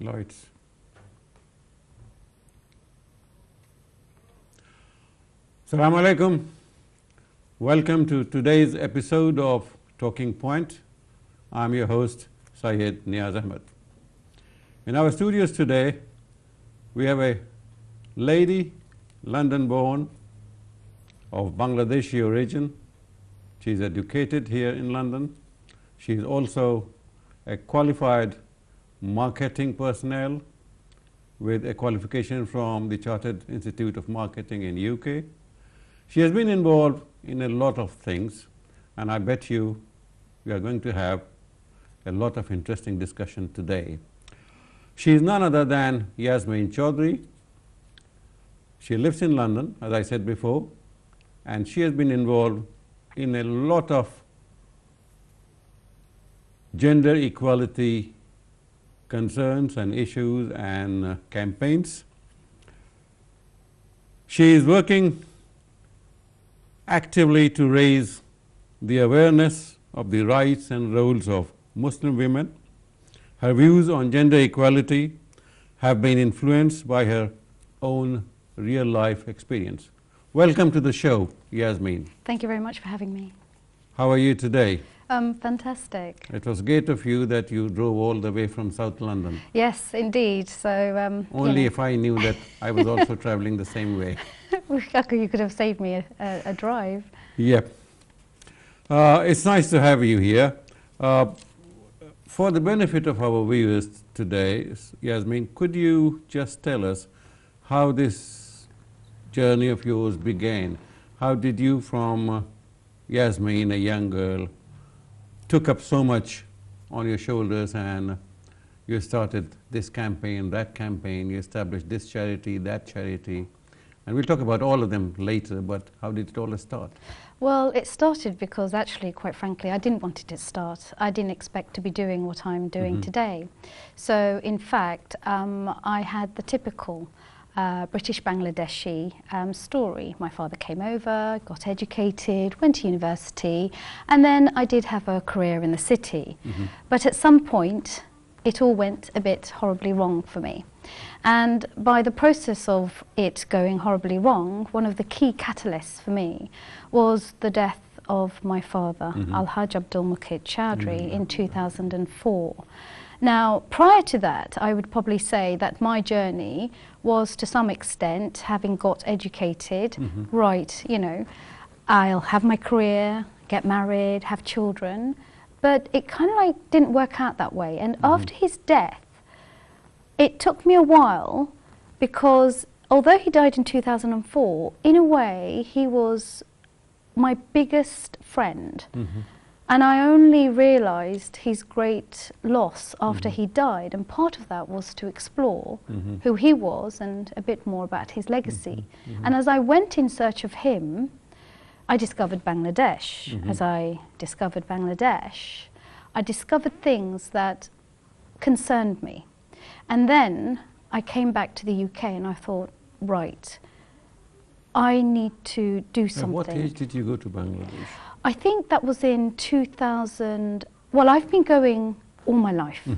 Lights. Assalamu alaikum. Welcome to today's episode of Talking Point. I'm your host, Syed Neaz Ahmed. In our studios today, we have a lady, London-born, of Bangladeshi origin. She's educated here in London. She's also a qualified marketing personnel with a qualification from the Chartered Institute of Marketing in UK. She has been involved in a lot of things, and I bet you we are going to have a lot of interesting discussion today. She is none other than Yasmin Choudhury. She lives in London, as I said before, and she has been involved in a lot of gender equality concerns and issues and campaigns. She is working actively to raise the awareness of the rights and roles of Muslim women. Her views on gender equality have been influenced by her own real-life experience. Welcome to the show, Yasmin. Thank you very much for having me. How are you today? Fantastic. It was great of you that you drove all the way from South London. Yes, indeed. So only if I knew that I was also traveling the same way. You could have saved me a drive. Yep. It's nice to have you here. For the benefit of our viewers today, Yasmin, could you just tell us how this journey of yours began? How did you, from Yasmin, a young girl, took up so much on your shoulders and you started this campaign, that campaign, you established this charity, that charity, and we'll talk about all of them later, but how did it all start? Well, it started because actually, quite frankly, I didn't want it to start. I didn't expect to be doing what I'm doing today. So in fact, I had the typical British Bangladeshi story. My father came over, got educated, went to university, and then I did have a career in the city. But at some point, it all went a bit horribly wrong for me. And by the process of it going horribly wrong, one of the key catalysts for me was the death of my father, Al-Hajj Abdul Muqid Choudhury, in 2004. Now, prior to that, I would probably say that my journey was, to some extent, having got educated, right, you know, I'll have my career, get married, have children, but it kind of like didn't work out that way. And after his death, it took me a while, because although he died in 2004, in a way, he was my biggest friend. And I only realised his great loss after he died, and part of that was to explore who he was and a bit more about his legacy. And as I went in search of him, I discovered Bangladesh. As I discovered Bangladesh, I discovered things that concerned me. And then I came back to the UK and I thought, right, I need to do something. At what age did you go to Bangladesh? I think that was in 2000. Well, I've been going all my life.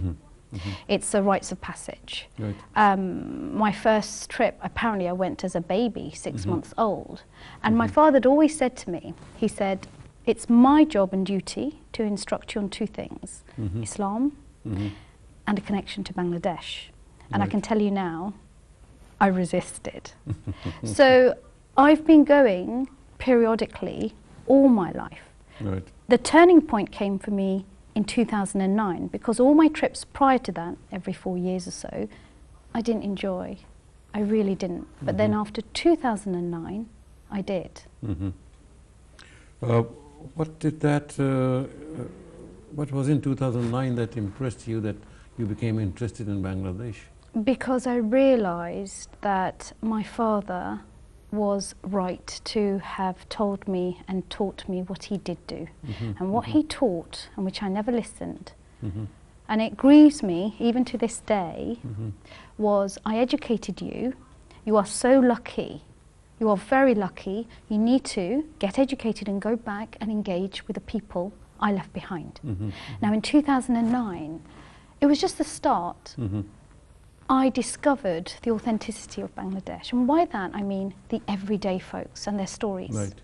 It's a rites of passage. Right. My first trip, apparently I went as a baby, 6 months old. And my father had always said to me, he said, it's my job and duty to instruct you on two things, Islam and a connection to Bangladesh. And I can tell you now, I resisted. So I've been going periodically all my life. Right. The turning point came for me in 2009, because all my trips prior to that, every 4 years or so, I didn't enjoy. I really didn't. But then after 2009, I did. What did that, what was in 2009 that impressed you, that you became interested in Bangladesh? Because I realised that my father was right to have told me and taught me what he did do. And what he taught, and which I never listened, and it grieves me even to this day, was, I educated you, you are so lucky, you are very lucky, you need to get educated and go back and engage with the people I left behind. Now in 2009, it was just the start, I discovered the authenticity of Bangladesh. And by that, I mean the everyday folks and their stories. Right.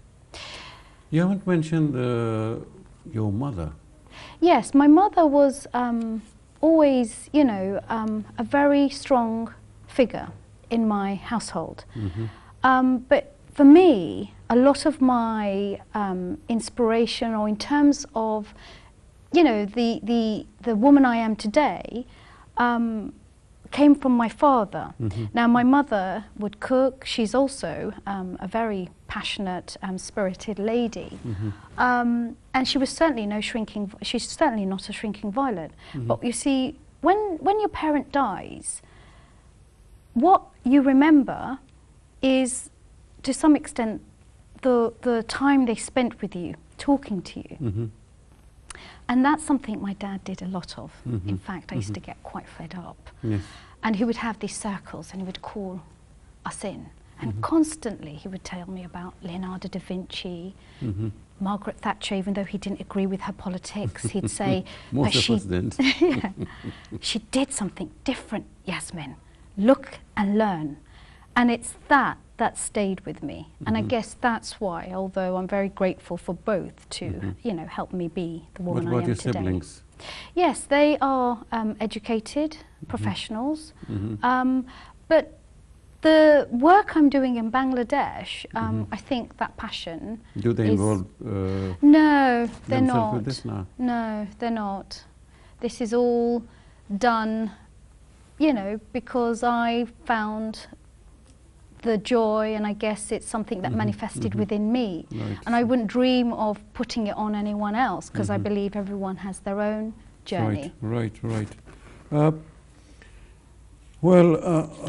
You haven't mentioned your mother. Yes, my mother was always, you know, a very strong figure in my household. But for me, a lot of my inspiration, or in terms of, you know, the woman I am today, came from my father. Now, my mother would cook. She's also a very passionate, spirited lady, and she was certainly she's certainly not a shrinking violet. But you see, when your parent dies, what you remember is, to some extent, the time they spent with you, talking to you. And that's something my dad did a lot of. In fact, I used to get quite fed up. Yes. And he would have these circles and he would call us in. And constantly he would tell me about Leonardo da Vinci, Margaret Thatcher, even though he didn't agree with her politics. He'd say, Most of us didn't. Yeah, she did something different, Yasmin. Look and learn. And it's that stayed with me. And I guess that's why, although I'm very grateful for both to, you know, help me be the woman I am today. What about your siblings? Yes, they are educated professionals. But the work I'm doing in Bangladesh, I think that passion. Do they involve No, they're themselves not. with this now? No, they're not. This is all done, you know, because I found the joy, and I guess it's something that manifested within me. Right. And I wouldn't dream of putting it on anyone else, because I believe everyone has their own journey. Right. Well,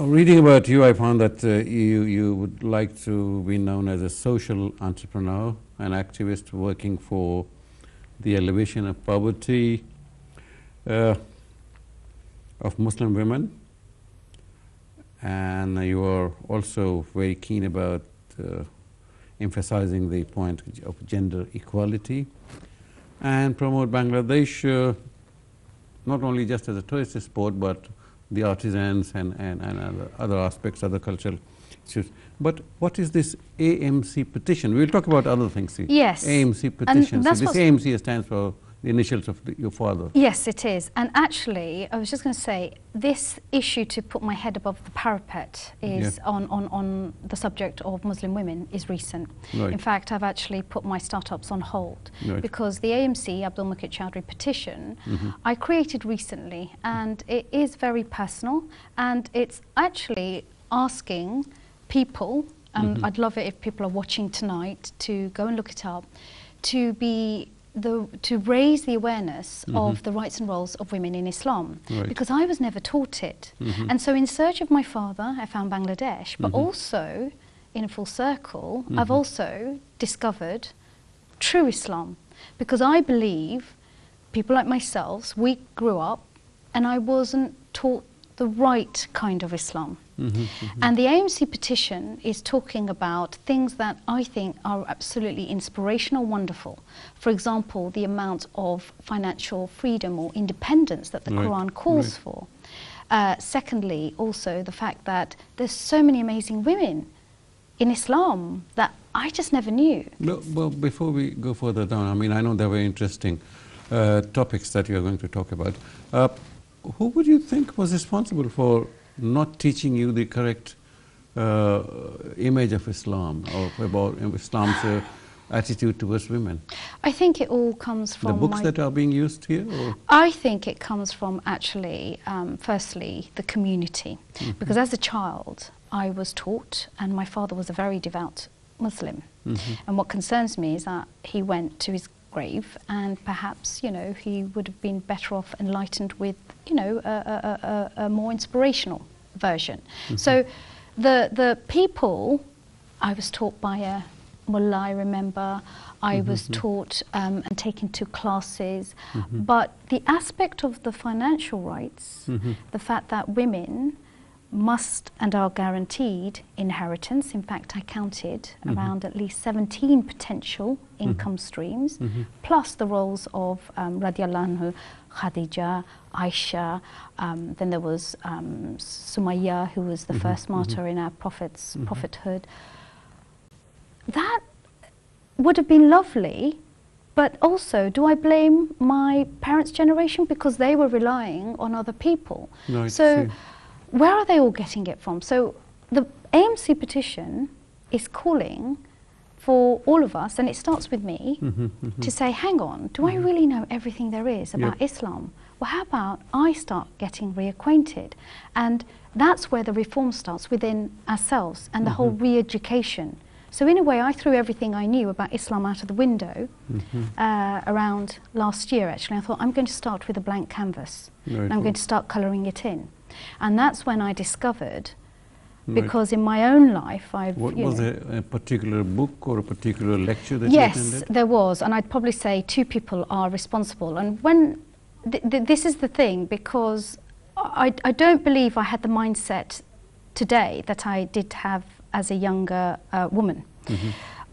reading about you, I found that you would like to be known as a social entrepreneur, an activist working for the elevation of poverty of Muslim women. And you are also very keen about emphasizing the point of gender equality and promote Bangladesh not only just as a tourist sport, but the artisans and other aspects, other cultural issues. But what is this AMC petition? We'll talk about other things. Yes. AMC petition. And So this AMC stands for the initials of your father. Yes, it is. And actually, I was just going to say, this issue to put my head above the parapet is on the subject of Muslim women is recent. Right. In fact, I've actually put my startups on hold because the AMC, Yasmin Choudhury petition, I created recently, and it is very personal, and it's actually asking people, and I'd love it if people are watching tonight to go and look it up, to raise the awareness of the rights and roles of women in Islam, because I was never taught it. And so in search of my father, I found Bangladesh, but also, in a full circle, I've also discovered true Islam, because I believe people like myself, we grew up and I wasn't taught the right kind of Islam. And the AMC petition is talking about things that I think are absolutely inspirational, wonderful. For example, the amount of financial freedom or independence that the Quran calls for. Secondly, also the fact that there's so many amazing women in Islam that I just never knew. Well, before we go further down, I mean, I know they're very interesting topics that you're going to talk about. Who would you think was responsible for not teaching you the correct image of Islam, or about Islam's attitude towards women? I think it all comes from the books that are being used here? Or? I think it comes from actually, firstly, the community. Because as a child, I was taught, and my father was a very devout Muslim. And what concerns me is that he went to his grave, and perhaps, you know, he would have been better off enlightened with, you know, a more inspirational version. So the people, I was taught by a mullah, I remember, I was taught and taken to classes, but the aspect of the financial rights, the fact that women must and are guaranteed inheritance. In fact, I counted around at least 17 potential income streams, plus the roles of radiallahu anhu, Khadija, Aisha, then there was Sumayya, who was the first martyr in our Prophet's prophethood. That would have been lovely, but also, do I blame my parents' generation because they were relying on other people? No, so where are they all getting it from? So the AMC petition is calling for all of us, and it starts with me, to say, hang on, do I really know everything there is about Islam? Well, how about I start getting reacquainted? And that's where the reform starts, within ourselves, and the whole re-education. So in a way, I threw everything I knew about Islam out of the window around last year, actually. I thought, I'm going to start with a blank canvas, and I'm going to start colouring it in. And that's when I discovered, because in my own life, Was there a particular book or a particular lecture that you attended? Yes, there was, and I'd probably say two people are responsible. And when, this is the thing, because I don't believe I had the mindset today that I did have as a younger woman.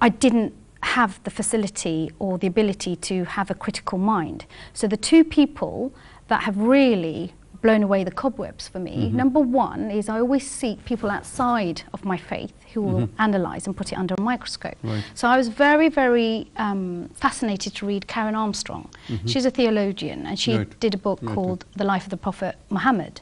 I didn't have the facility or the ability to have a critical mind. So the two people that have really blown away the cobwebs for me, number one is I always seek people outside of my faith who will analyse and put it under a microscope. So I was very, very fascinated to read Karen Armstrong. She's a theologian, and she did a book called The Life of the Prophet Muhammad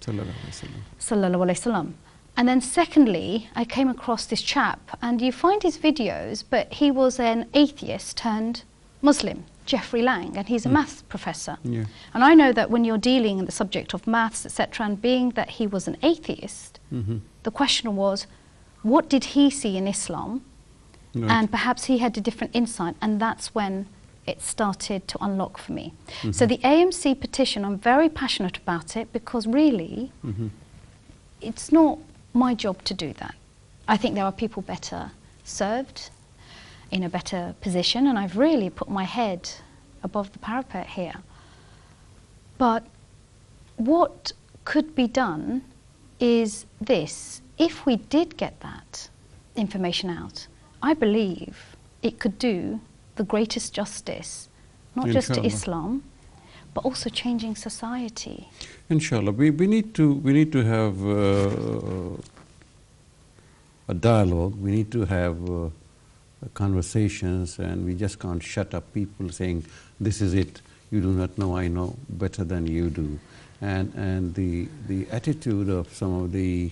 Sallallahu Alaihi Wasallam. And then secondly, I came across this chap, and you find his videos, but he was an atheist turned Muslim, Geoffrey Lang, and he's a maths professor. And I know that when you're dealing in the subject of maths, etc., and being that he was an atheist, the question was, what did he see in Islam? And perhaps he had a different insight, and that's when it started to unlock for me. So the AMC petition, I'm very passionate about it, because really, it's not my job to do that. I think there are people better served, in a better position, and I've really put my head above the parapet here. But what could be done is this: if we did get that information out, I believe it could do the greatest justice, not just to Islam, but also changing society. Inshallah, we need to have a dialogue. We need to have conversations, and we just can't shut up people saying, "This is it. You do not know. I know better than you do." And the attitude of some of the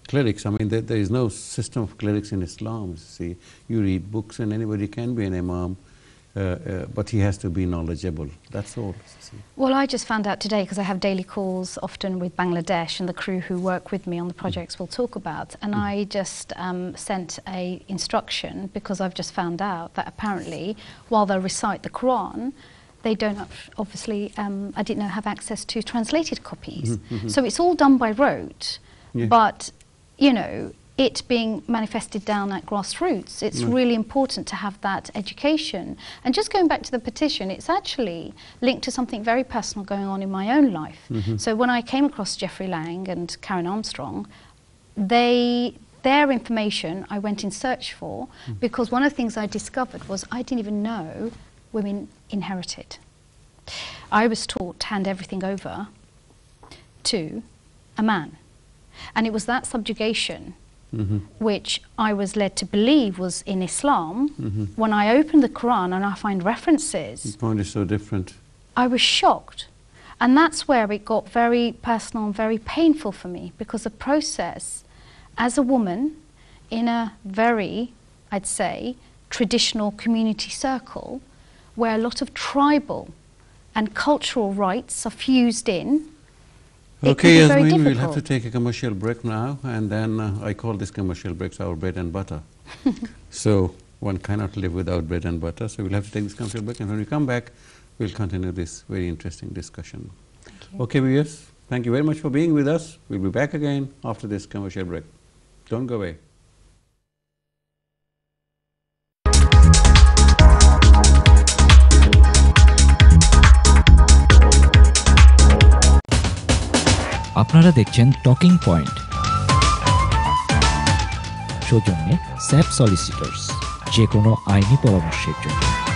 clerics. I mean, there is no system of clerics in Islam. See, you read books, and anybody can be an imam. But he has to be knowledgeable. That's all. Well, I just found out today, because I have daily calls often with Bangladesh, and the crew who work with me on the projects we'll talk about, and I just sent a instruction, because I've just found out that apparently while they recite the Quran, they don't obviously, I didn't know, have access to translated copies. So it's all done by rote, but you know, it being manifested down at grassroots, it's really important to have that education. And just going back to the petition, it's actually linked to something very personal going on in my own life. So when I came across Geoffrey Lang and Karen Armstrong, their information I went in search for, because one of the things I discovered was I didn't even know women inherited. I was taught to hand everything over to a man. And it was that subjugation which I was led to believe was in Islam. When I opened the Quran and I find references, the point is so different. I was shocked. And that's where it got very personal and very painful for me, because the process as a woman in a very, I'd say, traditional community circle, where a lot of tribal and cultural rights are fused in. Okay, Yasmin, we'll have to take a commercial break now, and then I call this commercial breaks our bread and butter. So one cannot live without bread and butter, so we'll have to take this commercial break, and when we come back, we'll continue this very interesting discussion. Okay, viewers, thank you very much for being with us. We'll be back again after this commercial break. Don't go away. আপনারা দেখছেন talking point. সৌজন্যে sap সলিসিটরস, যে কোনো আইনি পরামর্শের জন্য।